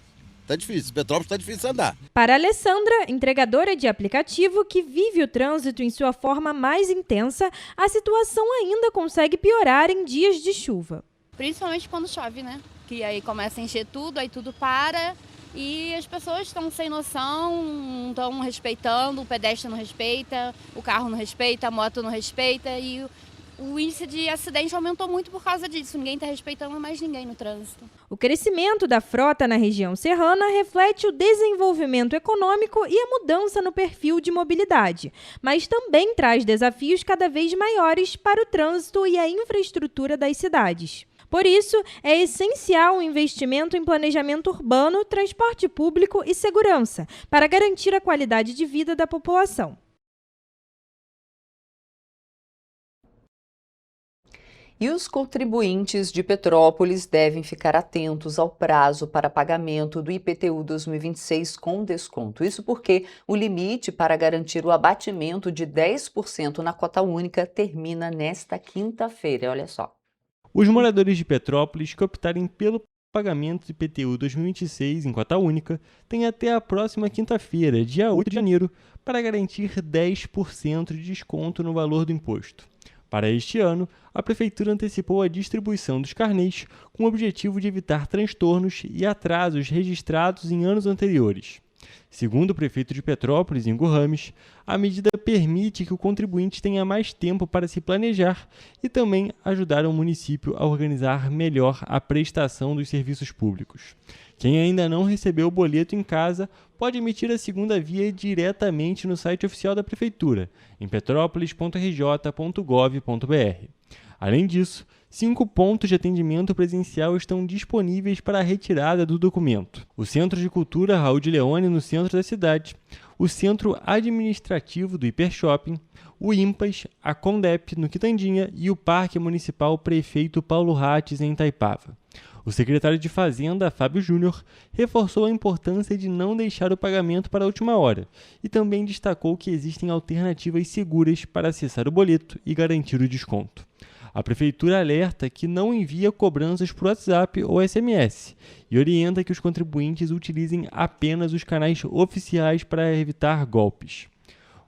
Petrópolis tá difícil andar. Para a Alessandra, entregadora de aplicativo que vive o trânsito em sua forma mais intensa, a situação ainda consegue piorar em dias de chuva. Principalmente quando chove, né? Que aí começa a encher tudo, aí tudo para. E as pessoas estão sem noção, não estão respeitando, o pedestre não respeita, o carro não respeita, a moto não respeita e o índice de acidente aumentou muito por causa disso. Ninguém está respeitando mais ninguém no trânsito. O crescimento da frota na região serrana reflete o desenvolvimento econômico e a mudança no perfil de mobilidade, mas também traz desafios cada vez maiores para o trânsito e a infraestrutura das cidades. Por isso, é essencial o investimento em planejamento urbano, transporte público e segurança, para garantir a qualidade de vida da população. E os contribuintes de Petrópolis devem ficar atentos ao prazo para pagamento do IPTU 2026 com desconto. Isso porque o limite para garantir o abatimento de 10% na cota única termina nesta quinta-feira. Olha só. Os moradores de Petrópolis que optarem pelo pagamento do IPTU 2026 em cota única têm até a próxima quinta-feira, dia 8 de janeiro, para garantir 10% de desconto no valor do imposto. Para este ano, a Prefeitura antecipou a distribuição dos carnês com o objetivo de evitar transtornos e atrasos registrados em anos anteriores. Segundo o prefeito de Petrópolis, Ingo Rames, a medida permite que o contribuinte tenha mais tempo para se planejar e também ajudar o município a organizar melhor a prestação dos serviços públicos. Quem ainda não recebeu o boleto em casa pode emitir a segunda via diretamente no site oficial da Prefeitura, em petropolis.rj.gov.br. Além disso, 5 pontos de atendimento presencial estão disponíveis para a retirada do documento. O Centro de Cultura Raul de Leone, no centro da cidade, o Centro Administrativo do Hipershopping, o IMPAS, a Condep, no Quitandinha, e o Parque Municipal Prefeito Paulo Rates, em Itaipava. O secretário de Fazenda, Fábio Júnior, reforçou a importância de não deixar o pagamento para a última hora e também destacou que existem alternativas seguras para acessar o boleto e garantir o desconto. A Prefeitura alerta que não envia cobranças por WhatsApp ou SMS e orienta que os contribuintes utilizem apenas os canais oficiais para evitar golpes.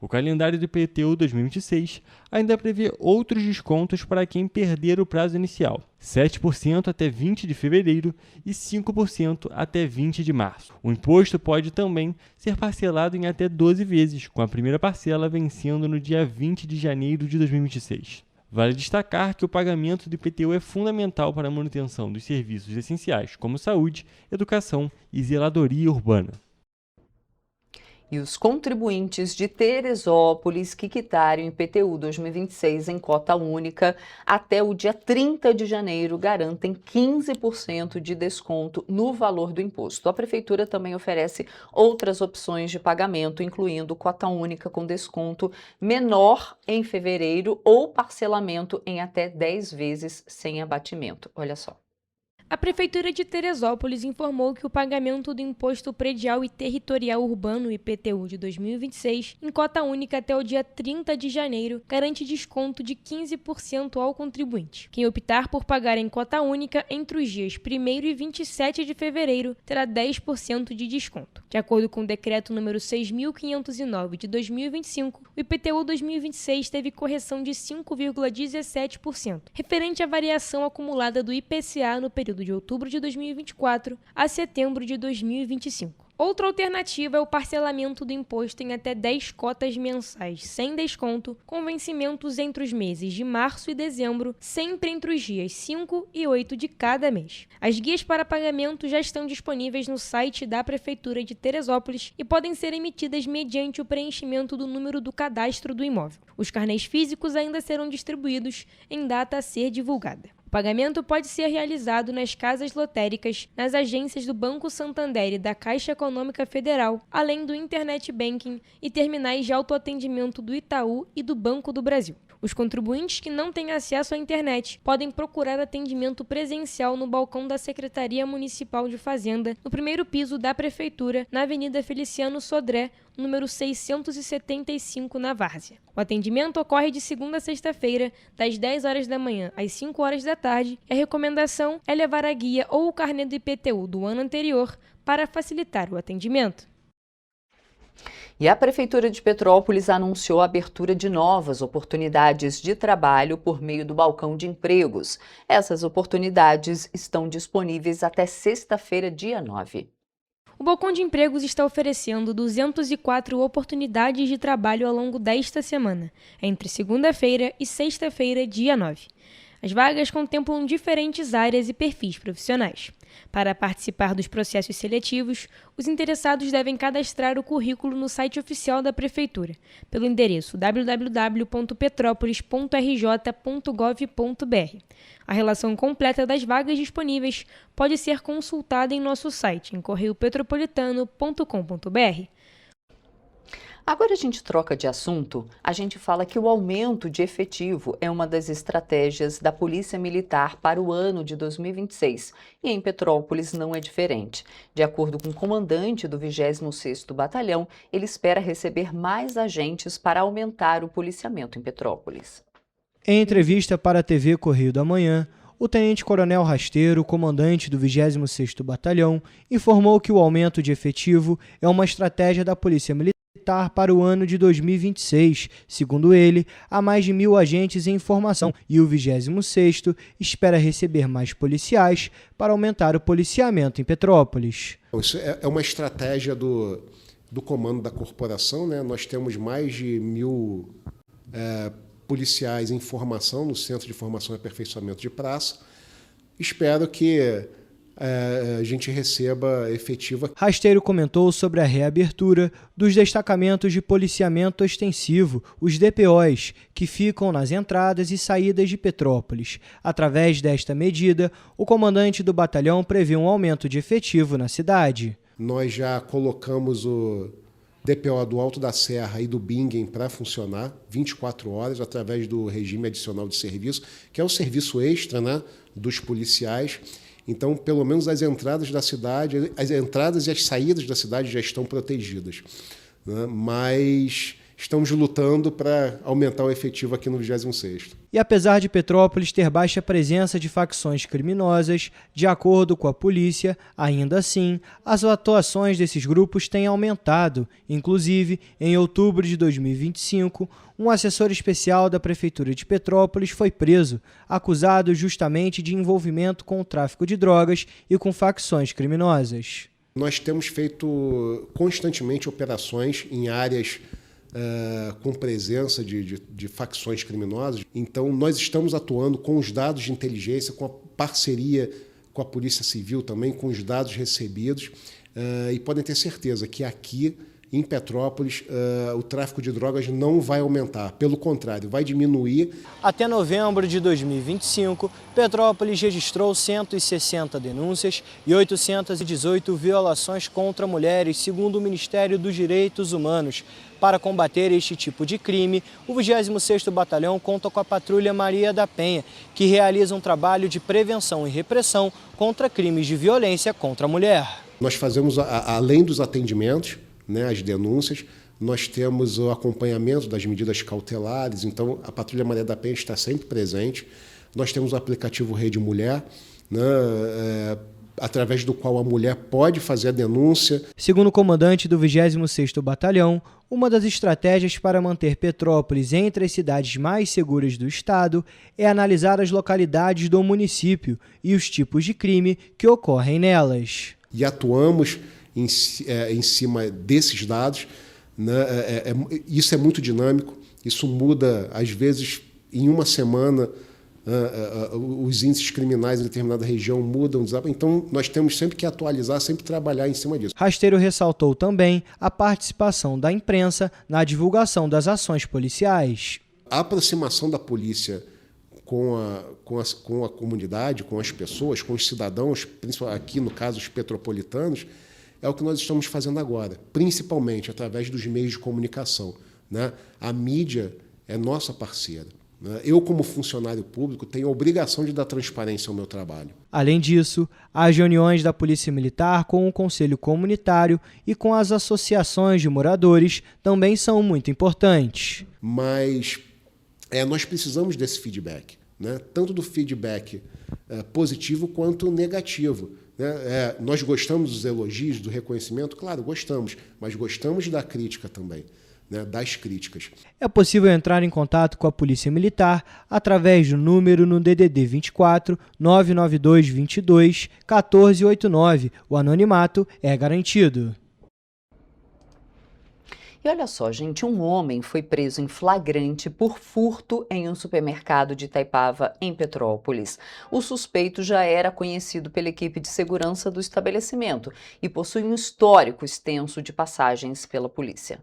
O calendário do IPTU 2026 ainda prevê outros descontos para quem perder o prazo inicial, 7% até 20 de fevereiro e 5% até 20 de março. O imposto pode também ser parcelado em até 12 vezes, com a primeira parcela vencendo no dia 20 de janeiro de 2026. Vale destacar que o pagamento do IPTU é fundamental para a manutenção dos serviços essenciais, como saúde, educação e zeladoria urbana. E os contribuintes de Teresópolis que quitaram o IPTU 2026 em cota única até o dia 30 de janeiro garantem 15% de desconto no valor do imposto. A Prefeitura também oferece outras opções de pagamento, incluindo cota única com desconto menor em fevereiro ou parcelamento em até 10 vezes sem abatimento. Olha só. A Prefeitura de Teresópolis informou que o pagamento do Imposto Predial e Territorial Urbano IPTU de 2026 em cota única até o dia 30 de janeiro garante desconto de 15% ao contribuinte. Quem optar por pagar em cota única entre os dias 1º e 27 de fevereiro terá 10% de desconto. De acordo com o decreto número 6.509 de 2025, o IPTU 2026 teve correção de 5,17%, referente à variação acumulada do IPCA no período de outubro de 2024 a setembro de 2025. Outra alternativa é o parcelamento do imposto em até 10 cotas mensais sem desconto, com vencimentos entre os meses de março e dezembro, sempre entre os dias 5 e 8 de cada mês. As guias para pagamento já estão disponíveis no site da Prefeitura de Teresópolis e podem ser emitidas mediante o preenchimento do número do cadastro do imóvel. Os carnês físicos ainda serão distribuídos em data a ser divulgada. O pagamento pode ser realizado nas casas lotéricas, nas agências do Banco Santander e da Caixa Econômica Federal, além do Internet Banking e terminais de autoatendimento do Itaú e do Banco do Brasil. Os contribuintes que não têm acesso à internet podem procurar atendimento presencial no balcão da Secretaria Municipal de Fazenda, no primeiro piso da Prefeitura, na Avenida Feliciano Sodré, número 675, na Várzea. O atendimento ocorre de segunda a sexta-feira, das 10 horas da manhã às 5 horas da tarde, e a recomendação é levar a guia ou o carnê do IPTU do ano anterior para facilitar o atendimento. E a Prefeitura de Petrópolis anunciou a abertura de novas oportunidades de trabalho por meio do balcão de empregos. Essas oportunidades estão disponíveis até sexta-feira, dia 9. O Balcão de Empregos está oferecendo 204 oportunidades de trabalho ao longo desta semana, entre segunda-feira e sexta-feira, dia 9. As vagas contemplam diferentes áreas e perfis profissionais. Para participar dos processos seletivos, os interessados devem cadastrar o currículo no site oficial da Prefeitura, pelo endereço www.petropolis.rj.gov.br. A relação completa das vagas disponíveis pode ser consultada em nosso site, em correiopetropolitano.com.br. Agora a gente troca de assunto, a gente fala que o aumento de efetivo é uma das estratégias da Polícia Militar para o ano de 2026 e em Petrópolis não é diferente. De acordo com o comandante do 26º Batalhão, ele espera receber mais agentes para aumentar o policiamento em Petrópolis. Em entrevista para a TV Correio da Manhã, o tenente-coronel Rasteiro, comandante do 26º Batalhão, informou que o aumento de efetivo é uma estratégia da Polícia Militar para o ano de 2026. Segundo ele, há mais de 1.000 agentes em formação e o 26º espera receber mais policiais para aumentar o policiamento em Petrópolis. Isso é uma estratégia do comando da corporação, né? Nós temos mais de 1.000 policiais em formação no Centro de Formação e Aperfeiçoamento de Praça. Espero que a gente receba efetiva. Rasteiro comentou sobre a reabertura dos destacamentos de policiamento ostensivo, os DPOs, que ficam nas entradas e saídas de Petrópolis. Através desta medida, o comandante do batalhão prevê um aumento de efetivo na cidade. Nós já colocamos o DPO do Alto da Serra e do Bingen para funcionar 24 horas através do regime adicional de serviço, que é o serviço extra, né, dos policiais. Então, pelo menos as entradas da cidade, as entradas e as saídas da cidade já estão protegidas, né? Mas estamos lutando para aumentar o efetivo aqui no 26º. E apesar de Petrópolis ter baixa presença de facções criminosas, de acordo com a polícia, ainda assim, as atuações desses grupos têm aumentado. Inclusive, em outubro de 2025, um assessor especial da Prefeitura de Petrópolis foi preso, acusado justamente de envolvimento com o tráfico de drogas e com facções criminosas. Nós temos feito constantemente operações em áreas com presença de facções criminosas. Então, nós estamos atuando com os dados de inteligência, com a parceria com a Polícia Civil também, com os dados recebidos, e podem ter certeza que aqui em Petrópolis, o tráfico de drogas não vai aumentar. Pelo contrário, vai diminuir. Até novembro de 2025, Petrópolis registrou 160 denúncias e 818 violações contra mulheres, segundo o Ministério dos Direitos Humanos. Para combater este tipo de crime, o 26º Batalhão conta com a Patrulha Maria da Penha, que realiza um trabalho de prevenção e repressão contra crimes de violência contra a mulher. Nós fazemos, além dos atendimentos, né, as denúncias, nós temos o acompanhamento das medidas cautelares, então a Patrulha Maria da Penha está sempre presente. Nós temos o aplicativo Rede Mulher, né, através do qual a mulher pode fazer a denúncia. Segundo o comandante do 26º Batalhão, uma das estratégias para manter Petrópolis entre as cidades mais seguras do estado é analisar as localidades do município e os tipos de crime que ocorrem nelas. E atuamos em cima desses dados, né? Isso é muito dinâmico, isso muda, às vezes, em uma semana, os índices criminais em determinada região mudam, então nós temos sempre que atualizar, sempre trabalhar em cima disso. Rasteiro ressaltou também a participação da imprensa na divulgação das ações policiais. A aproximação da polícia com a comunidade, com as pessoas, com os cidadãos, principalmente aqui no caso os petropolitanos, é o que nós estamos fazendo agora, principalmente através dos meios de comunicação, né? A mídia é nossa parceira. Eu, como funcionário público, tenho a obrigação de dar transparência ao meu trabalho. Além disso, as reuniões da Polícia Militar com o Conselho Comunitário e com as associações de moradores também são muito importantes. Mas nós precisamos desse feedback, né? Tanto do feedback positivo quanto negativo. Nós gostamos dos elogios, do reconhecimento? Claro, gostamos, mas gostamos da crítica também. Das críticas. É possível entrar em contato com a Polícia Militar através do número no DDD 24 992 22 1489. O anonimato é garantido. E olha só, gente, um homem foi preso em flagrante por furto em um supermercado de Itaipava, em Petrópolis. O suspeito já era conhecido pela equipe de segurança do estabelecimento e possui um histórico extenso de passagens pela polícia.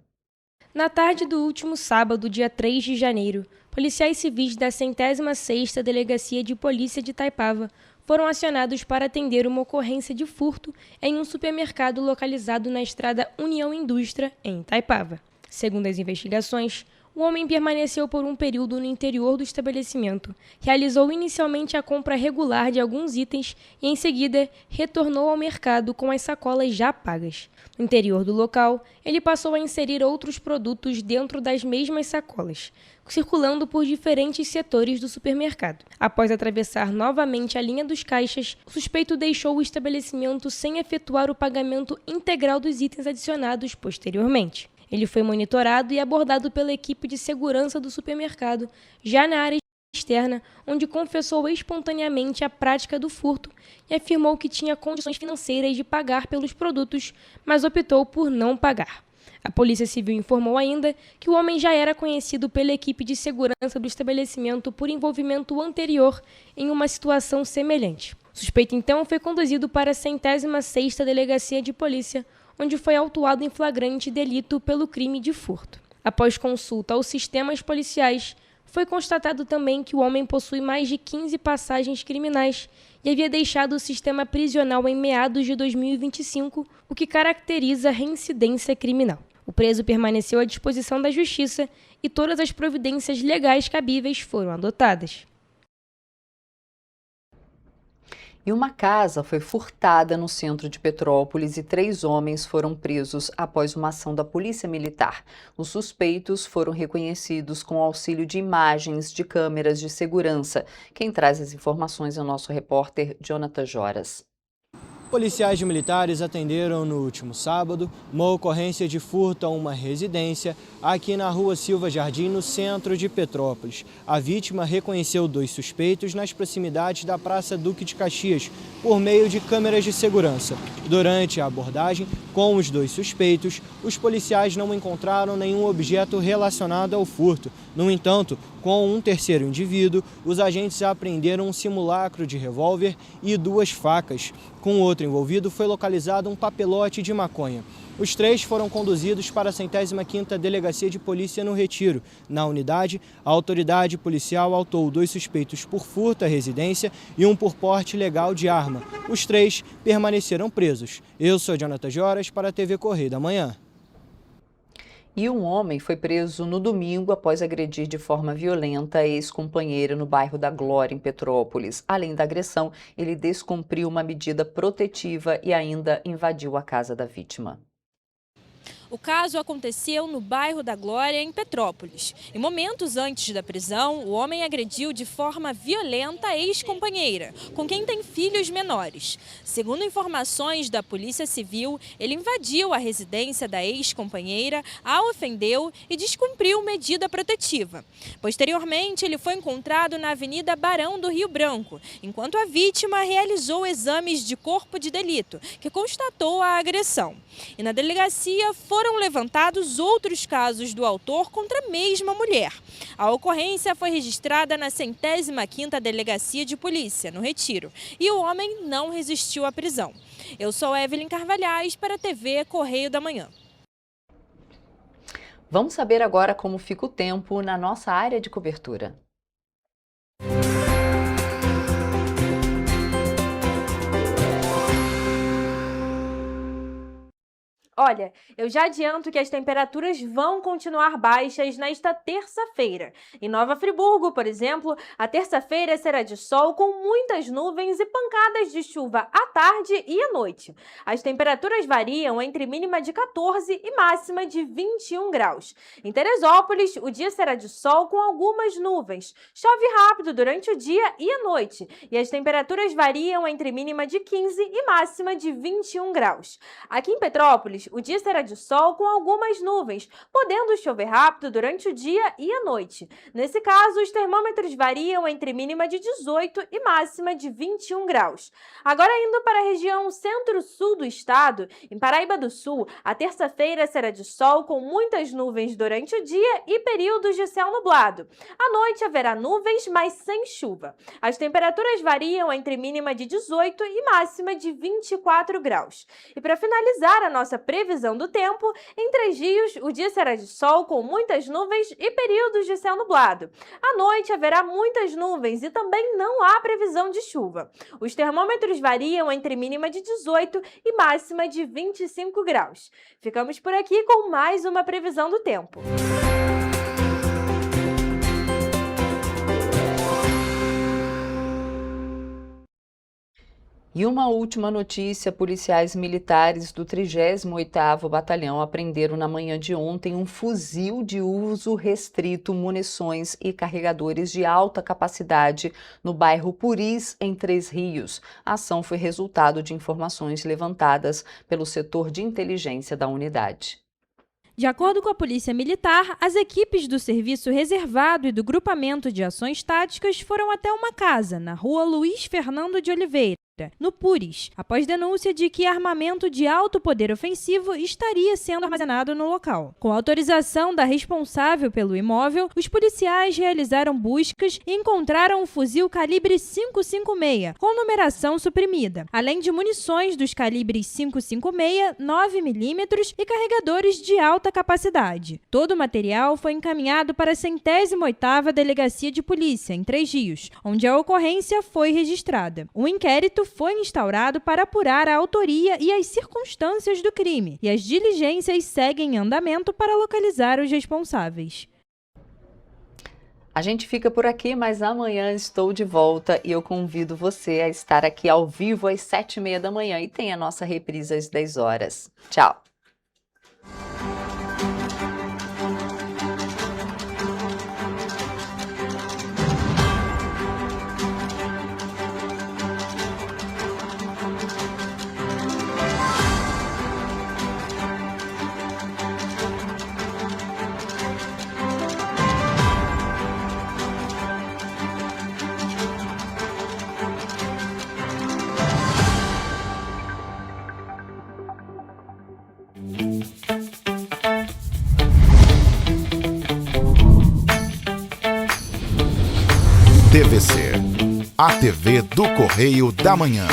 Na tarde do último sábado, dia 3 de janeiro, policiais civis da 106ª Delegacia de Polícia de Itaipava foram acionados para atender uma ocorrência de furto em um supermercado localizado na estrada União Indústria, em Itaipava. Segundo as investigações, o homem permaneceu por um período no interior do estabelecimento, realizou inicialmente a compra regular de alguns itens e, em seguida, retornou ao mercado com as sacolas já pagas. No interior do local, ele passou a inserir outros produtos dentro das mesmas sacolas, circulando por diferentes setores do supermercado. Após atravessar novamente a linha dos caixas, o suspeito deixou o estabelecimento sem efetuar o pagamento integral dos itens adicionados posteriormente. Ele foi monitorado e abordado pela equipe de segurança do supermercado, já na área externa, onde confessou espontaneamente a prática do furto e afirmou que tinha condições financeiras de pagar pelos produtos, mas optou por não pagar. A Polícia Civil informou ainda que o homem já era conhecido pela equipe de segurança do estabelecimento por envolvimento anterior em uma situação semelhante. O suspeito, então, foi conduzido para a 106ª Delegacia de Polícia, onde foi autuado em flagrante delito pelo crime de furto. Após consulta aos sistemas policiais, foi constatado também que o homem possui mais de 15 passagens criminais e havia deixado o sistema prisional em meados de 2025, o que caracteriza a reincidência criminal. O preso permaneceu à disposição da Justiça e todas as providências legais cabíveis foram adotadas. E uma casa foi furtada no centro de Petrópolis e 3 homens foram presos após uma ação da Polícia Militar. Os suspeitos foram reconhecidos com auxílio de imagens de câmeras de segurança. Quem traz as informações é o nosso repórter Jonathan Joras. Policiais militares atenderam no último sábado uma ocorrência de furto a uma residência aqui na Rua Silva Jardim, no centro de Petrópolis. A vítima reconheceu 2 suspeitos nas proximidades da Praça Duque de Caxias, por meio de câmeras de segurança. Durante a abordagem com os 2 suspeitos, os policiais não encontraram nenhum objeto relacionado ao furto. No entanto, com um terceiro indivíduo, os agentes apreenderam um simulacro de revólver e 2 facas. Com outro envolvido, foi localizado um papelote de maconha. Os 3 foram conduzidos para a 105ª Delegacia de Polícia no Retiro. Na unidade, a autoridade policial autuou 2 suspeitos por furto à residência e 1 por porte ilegal de arma. Os 3 permaneceram presos. Eu sou Jonathan Joras para a TV Correio da Manhã. E um homem foi preso no domingo após agredir de forma violenta a ex-companheira no bairro da Glória, em Petrópolis. Além da agressão, ele descumpriu uma medida protetiva e ainda invadiu a casa da vítima. O caso aconteceu no bairro da Glória, em Petrópolis. E momentos antes da prisão, o homem agrediu de forma violenta a ex-companheira, com quem tem filhos menores. Segundo informações da Polícia Civil, ele invadiu a residência da ex-companheira, a ofendeu e descumpriu medida protetiva. Posteriormente, ele foi encontrado na Avenida Barão do Rio Branco, enquanto a vítima realizou exames de corpo de delito, que constatou a agressão. E na delegacia foram levantados outros casos do autor contra a mesma mulher. A ocorrência foi registrada na 105ª Delegacia de Polícia, no Retiro, e o homem não resistiu à prisão. Eu sou Evelyn Carvalhais para a TV Correio da Manhã. Vamos saber agora como fica o tempo na nossa área de cobertura. Olha, eu já adianto que as temperaturas vão continuar baixas nesta terça-feira. Em Nova Friburgo, por exemplo, a terça-feira será de sol com muitas nuvens e pancadas de chuva à tarde e à noite. As temperaturas variam entre mínima de 14 e máxima de 21 graus. Em Teresópolis, o dia será de sol com algumas nuvens. Chove rápido durante o dia e a noite. E as temperaturas variam entre mínima de 15 e máxima de 21 graus. Aqui em Petrópolis, o dia será de sol com algumas nuvens, podendo chover rápido durante o dia e a noite. Nesse caso, os termômetros variam entre mínima de 18 e máxima de 21 graus. Agora, indo para a região centro-sul do estado, em Paraíba do Sul, a terça-feira será de sol com muitas nuvens durante o dia e períodos de céu nublado. À noite haverá nuvens, mas sem chuva. As temperaturas variam entre mínima de 18 e máxima de 24 graus. E para finalizar a nossa previsão do tempo, em Três Rios, o dia será de sol com muitas nuvens e períodos de céu nublado. À noite haverá muitas nuvens e também não há previsão de chuva. Os termômetros variam entre mínima de 18 e máxima de 25 graus. Ficamos por aqui com mais uma previsão do tempo. E uma última notícia, policiais militares do 38º Batalhão apreenderam na manhã de ontem um fuzil de uso restrito, munições e carregadores de alta capacidade no bairro Puris, em Três Rios. A ação foi resultado de informações levantadas pelo setor de inteligência da unidade. De acordo com a Polícia Militar, as equipes do Serviço Reservado e do Grupamento de Ações Táticas foram até uma casa, na rua Luiz Fernando de Oliveira, no Puris, após denúncia de que armamento de alto poder ofensivo estaria sendo armazenado no local. Com autorização da responsável pelo imóvel, os policiais realizaram buscas e encontraram um fuzil calibre 5.56, com numeração suprimida, além de munições dos calibres 5.56, 9mm e carregadores de alta capacidade. Todo o material foi encaminhado para a 108ª Delegacia de Polícia, em Três Rios, onde a ocorrência foi registrada. Um inquérito foi instaurado para apurar a autoria e as circunstâncias do crime, e as diligências seguem em andamento para localizar os responsáveis. A gente fica por aqui, mas amanhã estou de volta e eu convido você a estar aqui ao vivo às 7h30 da manhã e tem a nossa reprise às 10 horas. Tchau! TVC, a TV do Correio da Manhã.